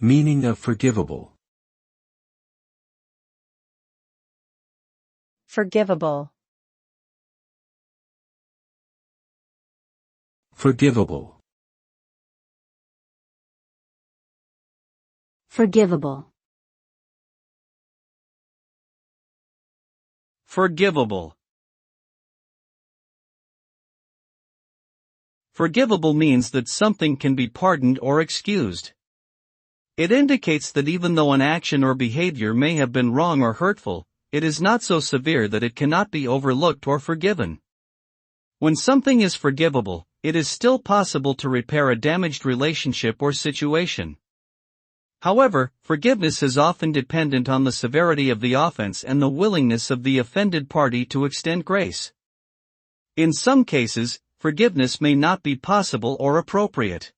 Meaning of forgivable. Forgivable. Forgivable. Forgivable. Forgivable. Forgivable means that something can be pardoned or excused. It indicates that even though an action or behavior may have been wrong or hurtful, it is not so severe that it cannot be overlooked or forgiven. When something is forgivable, it is still possible to repair a damaged relationship or situation. However, forgiveness is often dependent on the severity of the offense and the willingness of the offended party to extend grace. In some cases, forgiveness may not be possible or appropriate.